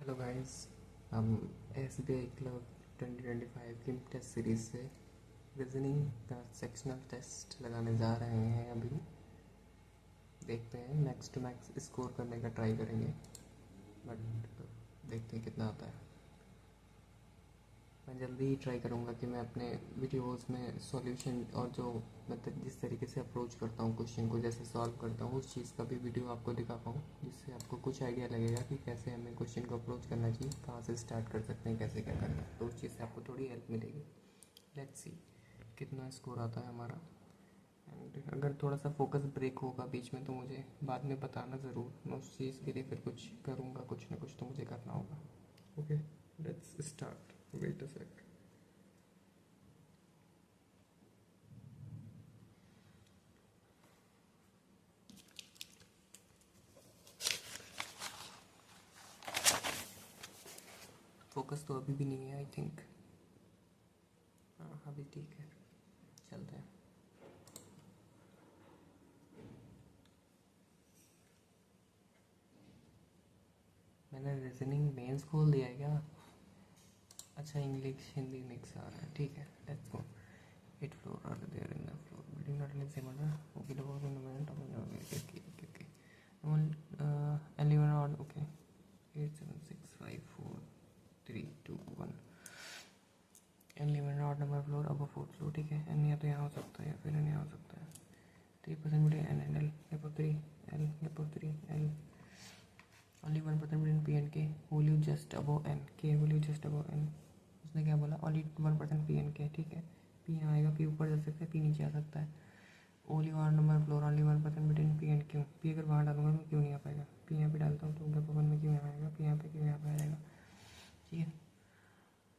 Hello guys. हम SBI club 2025 की test series से रीजनिंग का सेक्शनल टेस्ट लगाने जा रहे हैं। अभी देखते हैं, मैक्स टू मैक्स स्कोर करने का ट्राई करेंगे, बट देखते हैं कितना आता है। मैं जल्दी ही ट्राई करूँगा कि मैं अपने वीडियोस में सॉल्यूशन और जो मतलब जिस तरीके से अप्रोच करता हूँ क्वेश्चन को, जैसे सॉल्व करता हूँ, उस चीज़ का भी वीडियो आपको दिखा पाऊँ, जिससे आपको कुछ आइडिया लगेगा कि कैसे हमें क्वेश्चन को अप्रोच करना चाहिए, कहाँ से स्टार्ट कर सकते हैं, कैसे क्या करना है। तो उस चीज़ से आपको थोड़ी हेल्प मिलेगी। लेट्स सी कितना स्कोर आता है हमारा। एंड अगर थोड़ा सा फोकस ब्रेक होगा बीच में तो मुझे बाद में बताना ज़रूर। मैं उस चीज़ के लिए फिर कुछ करूँगा, कुछ ना कुछ तो मुझे करना होगा। Okay, let's start. Wait a sec. Focus तो अभी भी नहीं है, आई थिंक। हाँ, अभी ठीक है, चलते हैं। मैंने रीजनिंग मेंस खोल दिया है क्या? अच्छा, इंग्लिश हिंदी मिक्स आ रहा है, ठीक है, let's go. Eight floor are there in the floor building not in same order. Okay, the work in the minute of okay one 11 on. Okay 8 7 6 5 4 3 2 1 N limit odd number floor अब fourth floor, ठीक है। N या तो यहाँ हो सकता है या फिर एन यहाँ हो सकता है। 3% बिटवीन एन एंड एल लेप ऑफ 3 एल लेप of 3 L only 1% between P and के वैल्यू जस्ट अबव एन के वैल्यू जस्ट अबव एन। उसने क्या बोला? ओनली 1% पी एंड के, ठीक है। पी यहाँ आएगा, पी ऊपर जा सकता है, पी नीचे आ सकता है। Only one number floor only 1% between P and Q. P अगर वहाँ डालूंगा तो क्यों नहीं आ पाएगा? पी यहाँ पे डालता हूँ तो लेप ऑफ वन में क्यों यहाँ आएगा? पी यहाँ पे क्यों यहाँ पे आ जाएगा? ठीक है।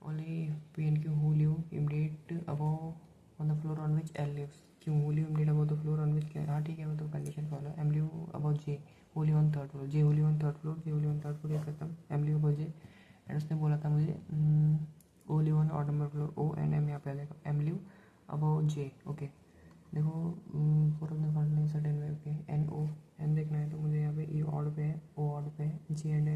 Only P and Q who live immediate above on the floor on which L lives. Q who live immediate above the floor on which K. हाँ ठीक है, मतलब कंडीशन फॉलो है। M live above J who live on third floor. J who live on third floor. J who live on third floor, ये खत्म। M live above J and उसने बोला था मुझे O live on odd number floor. O and M यहाँ पे आ जाएगा। M live above J, okay. देखो four of the following certain way, okay. N O N देखना है तो मुझे यहाँ पे E ऑड पे है, O ऑड पे है, J एंड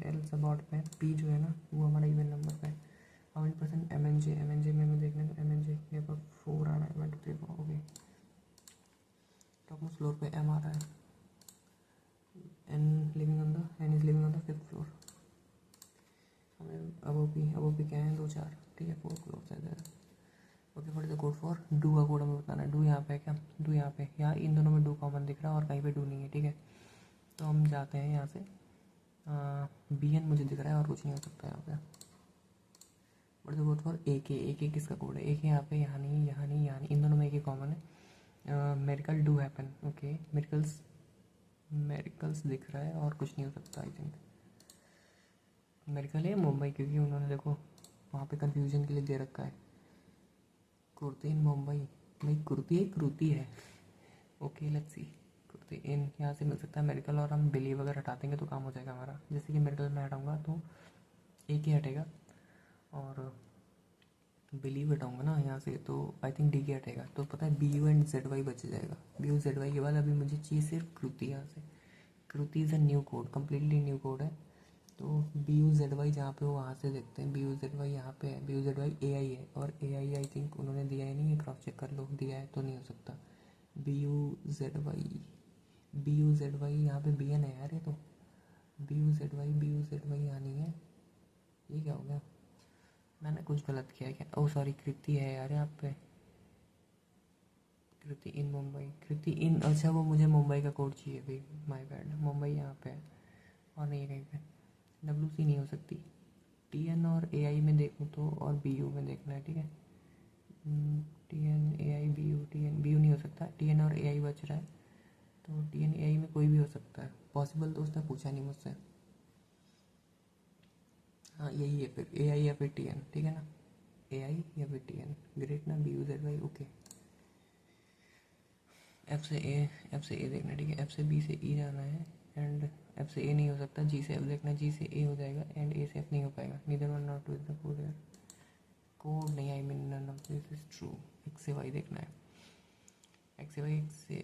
एल सब ऑड पे है। पी जो है ना वो हमारा इवन नंबर पे है। 100% एम एन जे में हमें देखना है तो एम एन जे यहाँ पर 4 आ रहा है, 1 2 3 4, ओके। टॉप मोस्ट फ्लोर पे एम आ रहा है। N N is living on the 5th floor. हमें अब पी क्या है? 2 4, ठीक है। 4 फ्लोर है इधर। Okay, for the code for do का कोड हमें बताना है। डू यहाँ पे है क्या? डू यहाँ पे, यहाँ इन दोनों में डू कॉमन दिख रहा है और कहीं पे डू नहीं है, ठीक है। तो हम जाते हैं यहाँ से। बी एन मुझे दिख रहा है और कुछ नहीं हो सकता यहाँ पे। But the code for a के किसका कोड है? ए के यहाँ पे, यहाँ नहीं, यहाँ नहीं, यहाँ नहीं, इन दोनों में एक ही कॉमन है। मेरिकल डू हैपन, ओके। मेरिकल्स दिख रहा है और कुछ नहीं हो सकता, आई थिंक। मेरिकल है मुंबई, क्योंकि उन्होंने देखो वहाँ पे कंफ्यूजन के लिए दे रखा है। कुर्ती इन मुंबई, भाई कुर्ती है, ओके। लेट्स सी, कुर्ती इन यहाँ से मिल सकता है मेरिकल, और हम बिलीव अगर हटा देंगे तो काम हो जाएगा हमारा। जैसे कि मेरिकल में हटाऊंगा तो एक ही हटेगा, और बिलीव हटाऊंगा ना यहाँ से तो आई थिंक डी के हटेगा। तो पता है B U and Z Y बच जाएगा। बी यू जेड वाई के बाद अभी मुझे चाहिए सिर्फ कृति। यहाँ से Kriti is a new code, completely new code है। तो बी यू जेड वाई जहाँ पे हो वहाँ से देखते हैं। बी यू जेड वाई यहाँ पे है, बी यू जेड वाई ए आई है, और ए आई थिंक उन्होंने दिया है नहीं है, क्रॉस चेक कर लो, दिया है तो नहीं हो सकता। बी यू जेड वाई यहाँ पे बी एन है यार, ये तो बी यू जेड वाई यहाँ नहीं है। ये क्या हो गया? मैंने कुछ गलत किया है क्या? ओह सॉरी, कृति है यार यहाँ पे। कृति इन मुंबई, कृति इन, अच्छा वो मुझे मुंबई का कोड चाहिए भाई, माय बैड। मुंबई यहाँ पे है और नहीं है कहीं पे। डब्ल्यू सी नहीं हो सकती। टी एन और ए आई में देखूँ तो, और बी यू में देखना है, ठीक है। T N A I B U, T N B U नहीं हो सकता, टी एन और ए आई बच रहा है। तो टी एन ए आई में कोई भी हो सकता है, पॉसिबल तो उसने पूछा नहीं मुझसे। हाँ यही है फिर, ए आई या फिर टी एन, ठीक है ना। ए आई या फिर टी एन, ग्रेट ना। B U Z Y, okay. F से ए देखना है, ठीक है। एफ से बी से ई जाना है, एंड एफ से ए नहीं हो सकता। जी से एफ देखना है, जी से ए हो जाएगा, एंड ए से एफ नहीं हो पाएगा। Neither one not with the code नहीं, I mean none of this is true. X से वाई देखना है। X A Y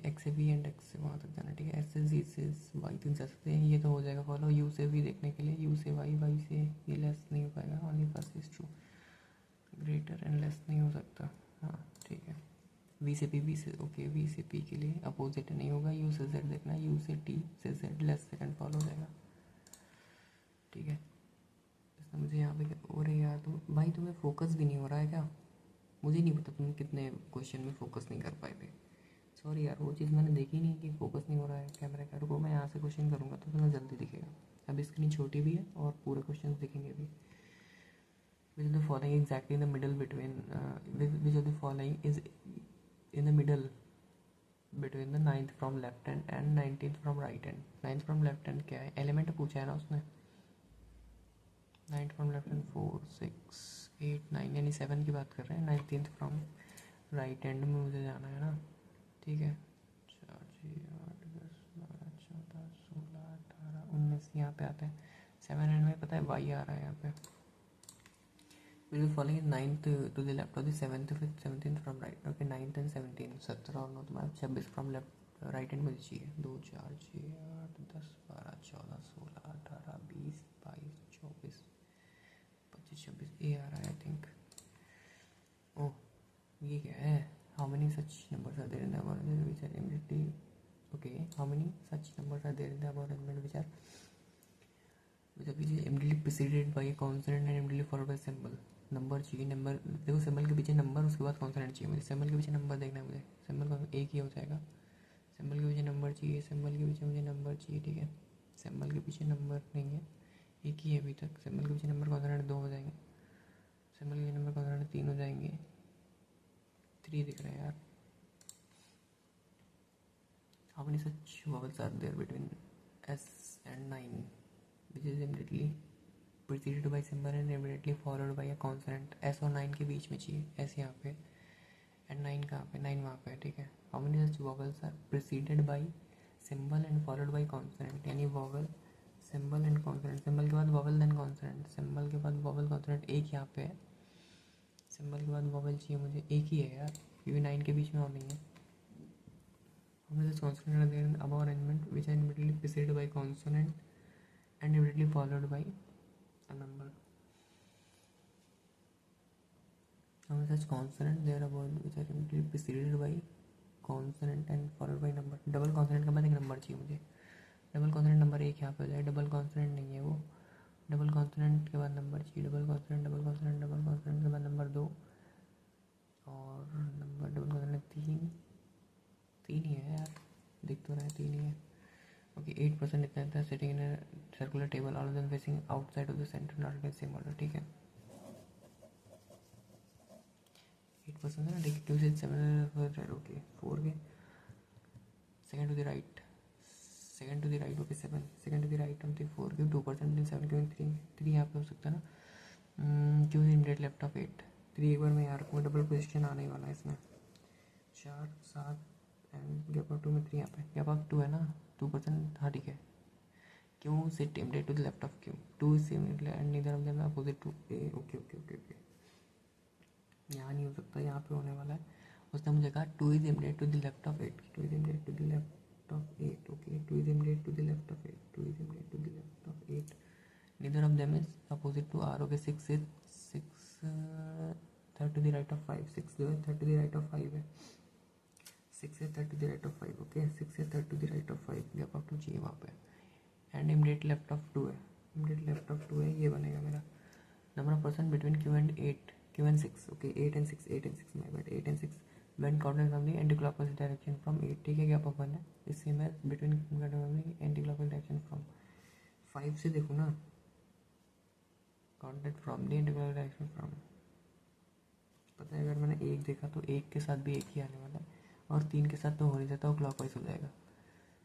X A B and X से वहाँ तक जाना, ठीक है। एस से जी से वाई तक जा सकते हैं, ये तो हो जाएगा फॉलो। यू से वी देखने के लिए, यू से वाई, वाई से ये लेस नहीं हो पाएगा, only first is true, greater and less नहीं हो सकता, हाँ ठीक है। वी से पी, वी से ओके, वी से पी के लिए अपोजिट नहीं होगा, यू से जेड देखना है, यू से टी से जेड लेस सेकंड फॉलो हो जाएगा, ठीक है। इसमें मुझे यहाँ पे और यार तो भाई तुम्हें फोकस भी नहीं हो रहा है क्या? मुझे नहीं पता तुम कितने क्वेश्चन में फोकस नहीं कर पाए थे, सॉरी यार, वो चीज़ मैंने देखी नहीं कि फोकस नहीं हो रहा है कैमरे का। रुको मैं यहाँ से क्वेश्चन करूँगा तो तुम्हें जल्दी दिखेगा। अब स्क्रीन छोटी भी है और पूरे क्वेश्चन दिखेंगे भी। Which of the following exactly in the middle between, which of the following is in the middle between the 9th from left hand and 19th from right hand. 9th from left hand क्या है, element पूछा है ना उसने। 9th from left hand 4 6 8 9 यानी 7 की बात कर रहे हैं। 19th फ्रॉम राइट हैंड में मुझे जाना है ना, ठीक है। 4 6 8 10 12 14 16 18 19 यहाँ पे आते हैं। 7 हैंड में पता है वाई आ रहा है यहाँ पे। Will following 9th to the left और the 7th 17th from right, okay. 9th and 17 17 और 9 तुम्हारा 26 फ्रॉम लेफ्ट राइट हैंड मुझे चाहिए। 2 4 6 8 10 12 14 16 18 20 22 24 25 26 ए आ रहा है आई थिंक। ओह ये क्या है, how many such numbers are there in the above arrangement which are immediately, okay, how many such numbers are there in the above arrangement which are immediately preceded by a consonant and immediately followed by symbol. Number चाहिए, number देखो, symbol के पीछे number, उसके बाद consonant चाहिए मुझे। Symbol के पीछे नंबर देखना है मुझे, सिंबल का एक ही हो जाएगा। सिंबल के पीछे नंबर चाहिए, सिंबल के पीछे मुझे नंबर चाहिए, ठीक है। सिंबल के पीछे नंबर नहीं है, एक ही है अभी तक। सिंबल के पीछे नंबर कॉन्सोनेंट 2 हो जाएंगे, सिंबल के पीछे नंबर कॉन्सोनेंट 3 हो जाएंगे। 3 दिख रहा है यार। How many such vowels are there between S and 9 which is immediately preceded by symbol and immediately followed by a consonant. S और 9 के बीच में चाहिए, एस यहाँ पे एंड 9 कहाँ पे, 9 वहाँ पे है, ठीक है। How many such vowels are preceded by symbol and followed by consonant, यानी vowel symbol and consonant, symbol के बाद वॉवल देन कॉन्सोनेंट, सिंबल के बाद वॉवल कॉन्सोनेंट, एक यहाँ पे है। सिंबल के बाद वॉवल चाहिए मुझे, एक ही है यार, क्योंकि 9 के बीच में और नहीं है। How many such consonant are there in above arrangement which are immediately preceded by consonant and immediately followed by a number. How many such consonant there are about which are immediately preceded by consonant and followed by number. Double consonant का बाद एक number चाहिए मुझे। Double consonant number एक यहाँ पे हो जाए, डबल कॉन्सोनेंट नहीं है वो। डबल कॉन्सोनेंट के बाद नंबर चाहिए, double consonant double consonant double consonant के बाद नंबर 2 और नंबर डबल कॉन्सोनेंट 3 3 ही है यार, दिख तो रहा है 3 ही है, ओके। 8% इतना था sitting in a circular table all of them facing outside of the centre not in same order, ठीक है। 8% है ना, ठीक है। 2 से 7 ओके, 4 के second to the right, second to the right, okay 7 second to the right of the 4 के 2% इन 7 के 3 यहाँ पे हो सकता है ना। चूज इमीडिएट लेफ्ट ऑफ 8, 3 एक बार मैं यार को डबल पोजिशन आने वाला है इसमें। 4 7 एंड गैप ऑफ 2 में 3 यहाँ पे, गैप ऑफ 2 है ना, 2%, हाँ ठीक है। क्यों sit immediate to the left of Q, 2 is immediate and neither of them opposite to A, okay okay okay okay. यहाँ नहीं हो सकता, यहाँ पे होने वाला है। उसने मुझे कहा 2 is immediate to the left of 8, 2 is immediate to the left of 8, okay. 2 is immediate to the left of 8, 2 is immediate to the left of 8, neither of them is opposite to R, okay. 6 is 6 third to the right of 5, 6 जो है third to the right of 5 है, 6 है third to the right of 5, okay. 6 है third to the right of 5, gap of 2 चाहिए वहाँ पे and immediate left of 2 है, immediate left of 2 है, ये बनेगा मेरा। Number of person between Q and 8, Q and 6, okay. 8 and 6, 8 and 6 my bad, 8 and 6 went corner from the anti clockwise direction from 8, ठीक है। गैप ऑफ 1 है, इस same है between anti clockwise direction from 5 से देखो ना, contact from the anti clockwise direction from, पता है अगर मैंने 1 देखा तो 1 के साथ भी 1 ही आने वाला है और 3 के साथ तो हो नहीं सकता, वो क्लॉकवाइज हो जाएगा।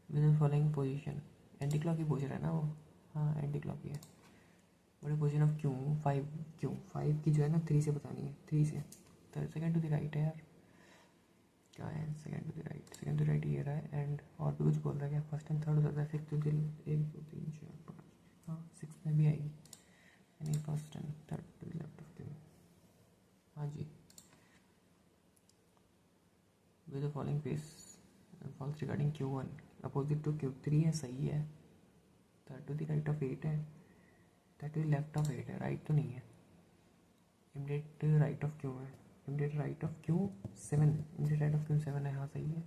With following position, anti clock ही पूछ रहा है ना वो, हाँ एंटी क्लॉक ही है। बड़े पोजीशन ऑफ क्यों 5, क्यों 5 की जो है ना 3 से बतानी है, 3 से सेकंड टू द राइट है यार, क्या है second to the right, second to the right ये रहा है एंड और भी कुछ बोल रहा है क्या, फर्स्ट एंड थर्ड हो सकता है। 6 टू द 1 2 3 4 5, हाँ 6 में भी आएगी, यानी first and third to the left of the, हाँ जी। With the following face falls regarding Q1, opposite to Q3 है, सही है, that to the right of 8 है, that to the left of 8 है, राइट तो नहीं है, इमीडिएट राइट ऑफ Q है, immediate right of Q7, immediate right of Q7 है, हाँ सही है।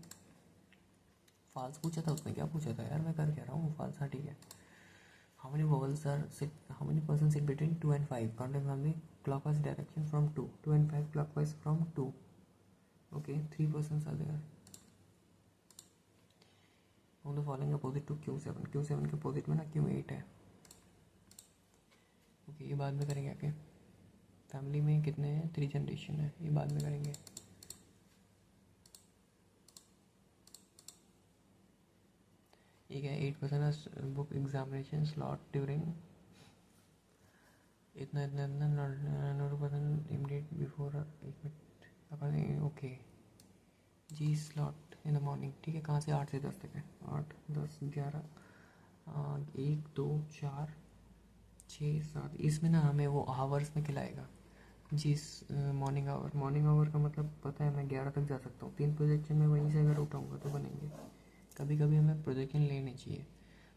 फॉल्स पूछा था उसने, क्या पूछा था यार, मैं कर क्या रहा हूँ, फॉल्स, हाँ ठीक है। How many vowels are sit, how many person sit between 2 and 5, counting from the clockwise direction from 2 and 5 clockwise from 2, okay 3 persons are there. On the following opposite to Q7, Q7 के opposite में ना Q8 है, okay ये बाद में करेंगे आके। Family में कितने हैं, 3 जनरेशन है, ये बाद में करेंगे। ठीक है, 8% बुक एग्जामिनेशन स्लॉट ड्यूरिंग इतना इतना इतना, नॉट परसेंट इमीडिएट बिफोर, एक minute, okay G slot in the morning, ठीक है, कहाँ से, 8 से 10 तक है, 8 10 11 1 2 4 6 7, इसमें ना हमें वो आवर्स में खिलाएगा जी, मॉर्निंग आवर, मॉर्निंग आवर का मतलब पता है, मैं 11 तक जा सकता हूँ, 3 प्रोजेक्शन में वहीं से अगर उठाऊँगा तो बनेंगे, कभी कभी हमें प्रोजेक्शन लेने चाहिए।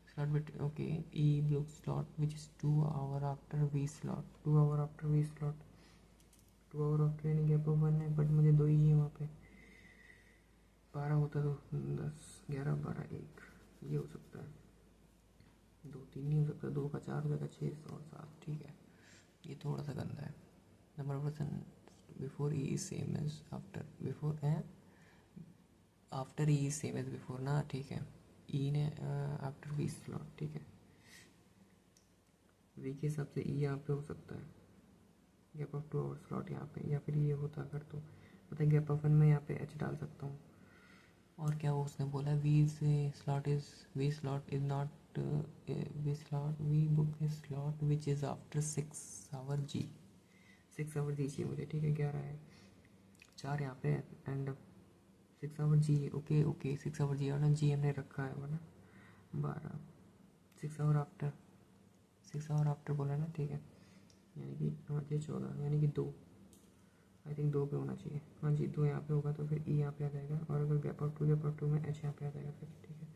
Slot bit, okay E book slot which is 2 hour after V slot, 2 hour after V slot, 2 hour after यानी गैप ऑफ 1 है, बट मुझे 2 ही है वहाँ पे, 12 होता तो 10 11 12 1, ये हो सकता है, 2 3 नहीं हो सकता, 2 का 4 हो जाएगा, 6 और 7, ठीक है, ये थोड़ा सा गंदा है। Number person before E is same as after, before है, after E is same as before ना, ठीक है, ई ने आफ्टर वी स्लॉट, ठीक है, वी के हिसाब से ई यहाँ पे हो सकता है, गैप ऑफ 2 hour स्लॉट यहाँ पे, या फिर ये होता अगर तो पता है गैप ऑफ 1 में यहाँ पे एच डाल सकता हूँ। और क्या वो उसने बोला, V slot is, V slot is not, V slot, V book is slot which is after 6 hour जी, 6 hour जी चाहिए मुझे, ठीक है, 11 है, 4 यहाँ पे एंड 6 hour जी, ओके ओके 6 hour जी, और ना जी हमने रखा है वरना 12, 6 hour आफ्टर, 6 hour आफ्टर बोला ना, ठीक है, यानी कि हाँ जी 14, यानी कि 2, आई थिंक 2 पे होना चाहिए, हाँ जी 2 यहाँ पे होगा तो फिर ई यहाँ पे आ जाएगा, और अगर गैप ऑफ 2 में एच यहाँ पे आ जाएगा फिर, ठीक है,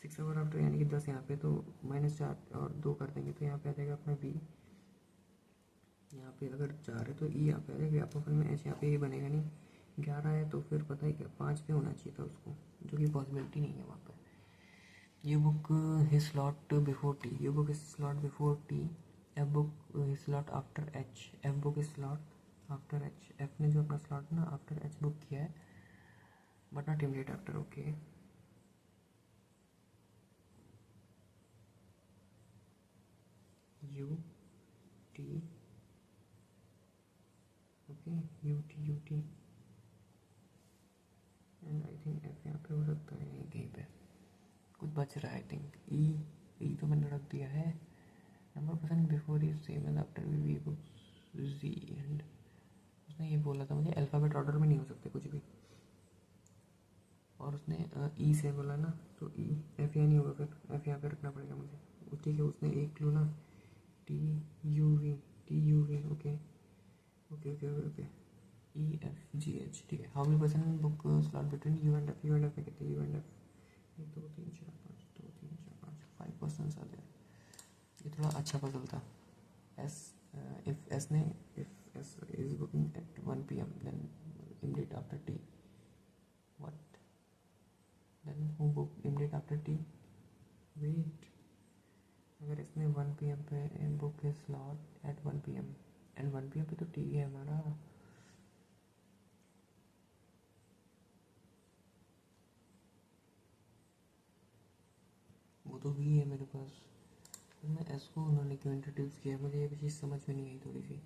6 hour आफ्टर यानी कि 10 यहाँ पे, तो -4 और 2 कर देंगे तो यहाँ पे आ जाएगा अपना बी, यहाँ पे अगर 4 है तो ई यहाँ पे आ जाएगा, गैप ऑफ में एच यहाँ पे ये बनेगा नहीं, 11 है तो फिर पता ही क्या 5 पे होना चाहिए था उसको, जो कि पॉसिबिलिटी नहीं है वहाँ पर। ये book his slot before T, ये book is slot before T, F book his slot after H, F book is slot after H, F ने जो अपना स्लॉट ना आफ्टर एच बुक किया है, but not immediate after, okay U T, okay U T and I think F यहाँ पे हो सकता है, यहीं कहीं पे कुछ बच रहा है, आई थिंक ई तो मैंने रख दिया है। Number person before is same as after V books जी, एंड उसने ये बोला था मुझे अल्फ़ाबेट ऑर्डर में नहीं हो सकते कुछ भी, और उसने ई से बोला ना, तो ई एफ यहाँ नहीं होगा, फिर एफ यहाँ पे रखना पड़ेगा मुझे, ठीक है, उसने एक क्लू ना T U V, okay okay okay okay okay E F G H, ठीक है। How many person book slot between U and F, U and F में कितने, यू एंड एफ 1 2 3 4 5, 2 3 4 5 5 पर्सन आ गया, ये थोड़ा अच्छा पजल था। एस, इफ एस ने, if S is booking at 1 PM then immediate after T, what, then who book immediate after T, wait, अगर इसने 1 PM पे बुक है slot at 1 PM and 1 PM पे तो टी है हमारा, वो तो भी है मेरे पास, फिर मैं एस को उन्होंने क्यों इंट्रोड्यूस किया, मुझे ये चीज़ समझ में नहीं आई थोड़ी सी,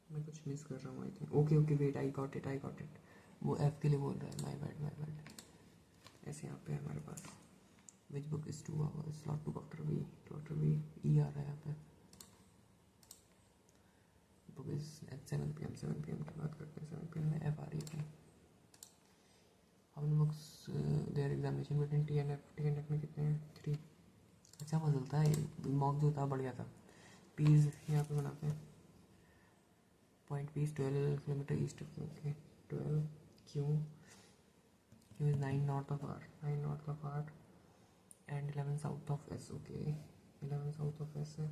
मैं कुछ मिस कर रहा हूँ I think, okay okay wait, I got it, वो एफ के लिए बोल रहा है, माय बैड, ऐसे यहाँ पे है हमारे पास, which book is 2 hours slot to after V, E आ रहा है यहाँ पे, book is at 7 PM, 7 PM की बात करते हैं, 7 PM में एफ आ रही है अपनी। How many books there examination between T and F में कितने हैं, 3, अच्छा बदलता है, मॉक जो था बढ़िया था, पीज यहाँ पे बनाते हैं, Point B is 12 kilometer east of, okay, 12 Q. Q is 9 north of R, 9 north of R, and 11 south of S, okay, 11 south of S है.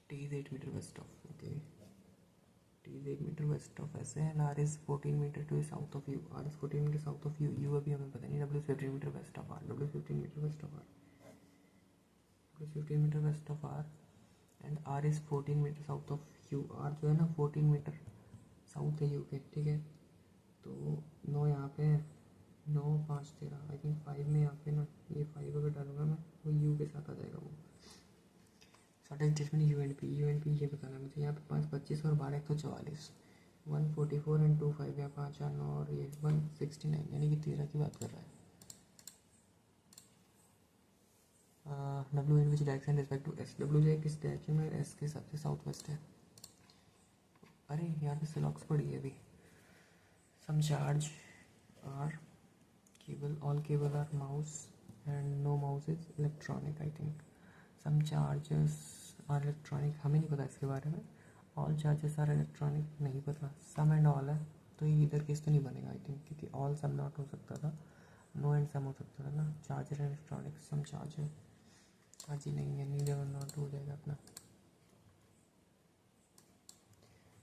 T is 8 meter west of, okay, T is 8 meter west of S है, and R is 14 meter to the south of U. R is 14 meter south of U. U अभी हमें पता नहीं. W is 15 meter west of R. W is 15 meter west of R. W is 15 meter west of R, and R is 14 meter south of U. R जो है ना 14 metre south है U के, ठीक है. तो 9 यहाँ पे है, 9 5 13, आई थिंक 5 में यहाँ पे ना, ये 5 अगर डालूंगा मैं वो U के साथ आ जाएगा. वो shortage distance U and P ये बताना है मुझे. यहाँ पे 5 25 और 12 144, 144 एंड 2 5 या 5 4 9 और ये 169, यानी कि 13 की बात कर रहा है. W in which direction respect to S. W जो है किस डायरेक्शन में, S के हिसाब से साउथ वेस्ट है. अरे यहाँ पे सिलॉक्स पड़ी है अभी. Some charge are cable, all cable are mouse and no mouse is electronic. I think some charges are electronic, हमें नहीं पता इसके बारे में. ऑल चार्जेस आर इलेक्ट्रॉनिक नहीं पता. सम एंड ऑल है तो ये इधर केस तो नहीं बनेगा आई थिंक, क्योंकि ऑल सम नॉट हो सकता था, नो एंड सम हो सकता था ना. Charger and electronic, some charger आज ही नहीं है, नीदर वन नॉट हो जाएगा अपना.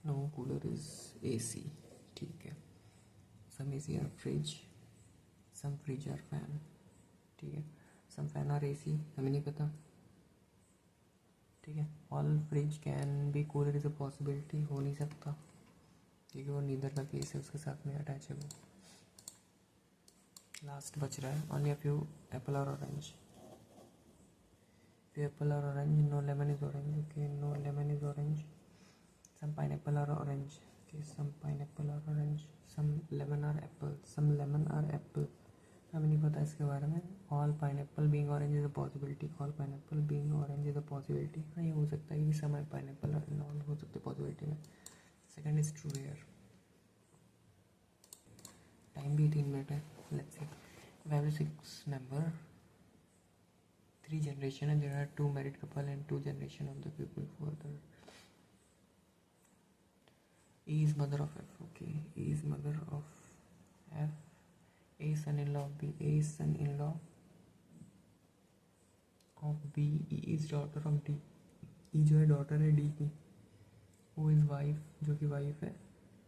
नो कूलर इज AC, ठीक है. Some AC are fridge, some fridge are fan, ठीक है. सम फैन आर AC, हमें नहीं पता, ठीक है. All fridge can be cooler is a possibility, हो नहीं सकता क्योंकि वो नीदर का केस है, उसके साथ में अटैच है वो. लास्ट बच रहा है ओनली अ फ्यू एप्पल और orange. few apple or orange, no lemon is orange, okay, no lemon is orange. Some pineapple or orange, okay, some pineapple or orange. Some lemon or apple, some lemon or apple, हमें नहीं पता इसके बारे में. all pineapple being orange is a possibility, all pineapple being orange is a possibility. हाँ ये हो सकता है कि समय pineapple और all हो सकते possibility में. second is true here. Time भी 3 मिनट है. let's see. we have 6 member, 3 generation, and there are 2 married couple and 2 generation of the people further. E is mother of F, okay, E is mother of F. A is son-in-law of B, A is son-in-law of B. E is daughter of D, E जो है daughter है D की. O is wife, जो कि wife है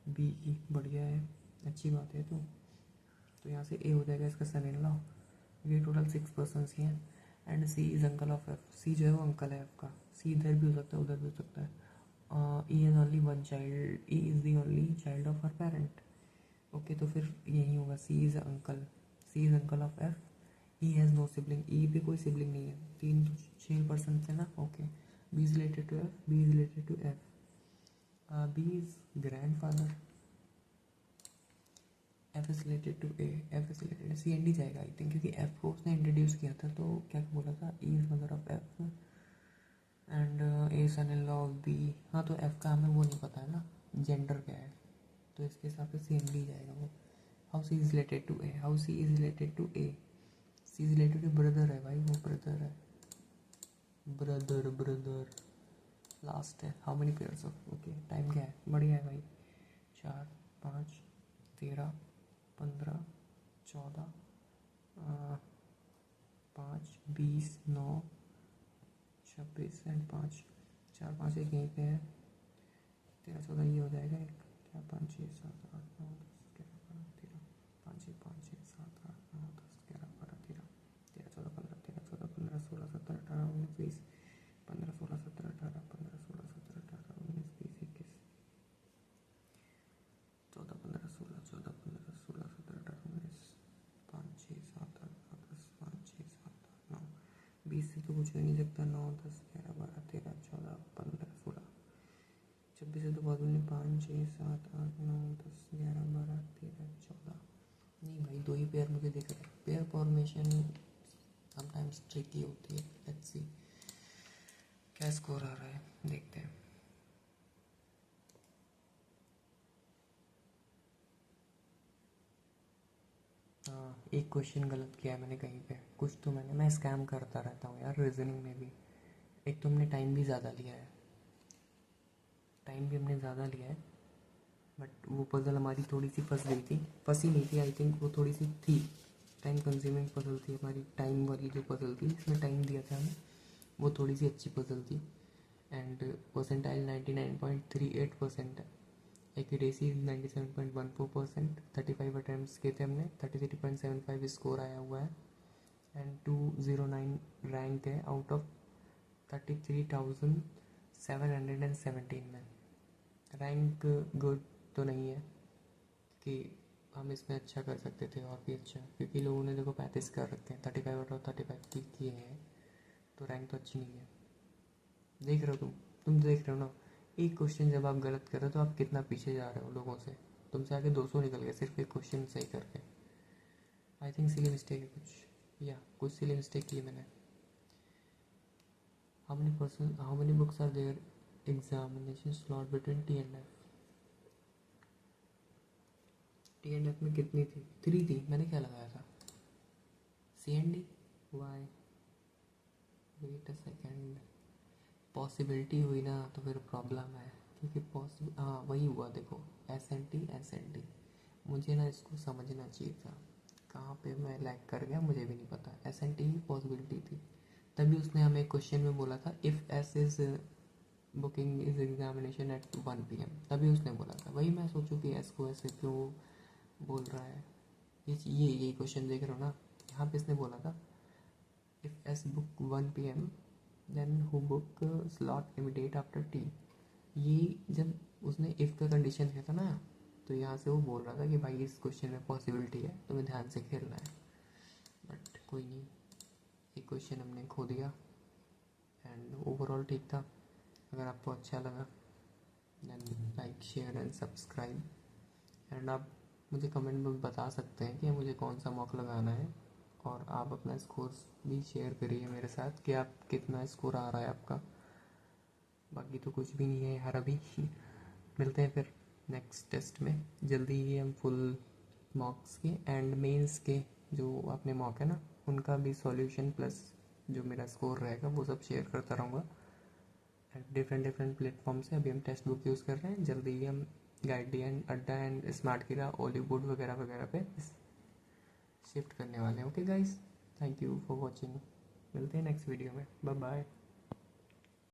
B की. बढ़िया है, अच्छी बात है. तो यहाँ से A हो जाएगा इसका son-in-law. ये टोटल 6 पर्सन्स ही हैं. And C is uncle of F. C जो है वो अंकल है F का. C इधर भी हो सकता है, उधर भी हो सकता है. E has only one child, E is the only child of her parent. Okay, तो फिर यही होगा, C is uncle, C is uncle of F. E has no sibling, E भी कोई सिबलिंग नहीं है. 6 पर्सन थे ना. Okay, B is related to F, B is related to F. B is grand father, F is related to A, F is related C and D जाएगा I think, क्योंकि F को उसने introduce किया था. तो क्या बोला था, E is mother of F and A son in law of B. हाँ, तो F का हमें वो नहीं पता है ना, जेंडर क्या है, तो इसके हिसाब से C एंड D जाएगा वो. How C is related to A, how C is related to A. C is related to brother है भाई, वो ब्रदर है, ब्रदर लास्ट है. How many pairs of, okay, time क्या है, बढ़िया है भाई. 4 5 13 15 14 5 20 9 26 एंड 5 4 5 एक यहीं पे है. 13 14 ये हो जाएगा एक. क्या 5 6 7 8 9 10 11 12 13 5 6 5 6 7 8 9 10 11 12 13 13 14 15 13 14 15 16 17 18 19 20 15 16 17 18 15 16 17 18 19 20 21 14 15 16 14 15 16 17 18 19 5 6 7 8 9 10 5 6 7 8 9 20 से तो कुछ हो नहीं सकता. 9 10 11 12 13 14 15 16 26 से तो बहुत नहीं. 5 6 7 8 9 10 11 12 13 14 नहीं भाई, 2 ही पेयर मुझे दिख रहे हैं. पेयर फॉर्मेशन समटाइम्स ट्रिकी होती है. लेट्स सी क्या स्कोर आ रहा है, देखते हैं. हाँ, एक क्वेश्चन गलत किया है मैंने कहीं पे. कुछ तो मैं स्कैम करता रहता हूँ यार रीजनिंग में भी. एक तो हमने टाइम भी ज़्यादा लिया है. टाइम भी हमने ज़्यादा लिया है, बट वो पज़ल हमारी थोड़ी सी फंस गई थी, फंसी नहीं थी, आई थिंक वो थोड़ी सी थी टाइम कंज्यूमिंग पज़ल थी हमारी। टाइम वाली जो पज़ल थी, इसमें टाइम दिया था हमें, वो थोड़ी सी अच्छी पज़ल थी। एंड परसेंटाइल 99.38% है, एक्यूरेसी 97.14%, 35 अटैम्प्ट किए थे हमने, 33.75 स्कोर आया हुआ है, एंड 209 रैंक है आउट ऑफ 33,717 में। रैंक गुड तो नहीं है कि हम इसमें अच्छा कर सकते थे और भी अच्छा, क्योंकि लोगों ने देखो 35 कर रखे हैं, 35 आउट ऑफ 35 किए हैं, तो रैंक तो अच्छी नहीं है। देख रहे हो तुम देख रहे हो ना, एक क्वेश्चन जब आप गलत कर रहे हो तो आप कितना पीछे जा रहे हो लोगों से। तुमसे आगे 200 निकल गए सिर्फ एक क्वेश्चन सही करके। आई थिंक सिली मिस्टेक है कुछ, या कुछ सिली मिस्टेक की मैंने। How many books are there examination slot between T and F? T and F में कितनी थी? 3 थी, मैंने क्या लगाया था? C and D? Y, wait a second, possibility हुई ना तो फिर प्रॉब्लम है, क्योंकि पॉसिबल, हाँ वही हुआ देखो, एस एन टी। मुझे ना इसको समझना चाहिए था, कहाँ पे मैं लैग कर गया मुझे भी नहीं पता। एस एन टी ही पॉसिबिलिटी थी, तभी उसने हमें क्वेश्चन में बोला था if S is booking is examination eight 1 PM, तभी उसने बोला था। वही मैं सोचूं कि एस को ऐसे क्यों बोल रहा है। ये क्वेश्चन देख रहे हो ना, यहाँ पे इसने बोला था if S book 1 PM then who book slot immediate after T. ये जब उसने इफ़ का कंडीशन दिया था ना, तो यहाँ से वो बोल रहा था कि भाई इस क्वेश्चन में पॉसिबिलिटी है, तुम्हें ध्यान से खेलना है। बट कोई नहीं, एक क्वेश्चन हमने खो दिया, एंड ओवरऑल ठीक था। अगर आपको अच्छा लगा then like share and subscribe, and आप मुझे कमेंट में बता सकते हैं कि मुझे कौन सा मॉक लगाना है, और आप अपना स्कोर भी शेयर करिए मेरे साथ कि आप कितना स्कोर आ रहा है आपका। बाकी तो कुछ भी नहीं है यार अभी। मिलते हैं फिर नेक्स्ट टेस्ट में जल्दी ही। हम फुल मॉक्स के एंड मेंस के जो अपने मॉक है ना, उनका भी सॉल्यूशन प्लस जो मेरा स्कोर रहेगा वो सब शेयर करता रहूँगा। डिफरेंट प्लेटफॉर्म से अभी हम टेक्स्ट बुक यूज़ कर रहे हैं, जल्दी ही हम गाइडियन, अड्डा एंड स्मार्ट कीड़ा, ओलीवुड वगैरह वगैरह पे शिफ्ट करने वाले हैं। Okay guys, thank you for watching, मिलते हैं नेक्स्ट वीडियो में, बाय बाय।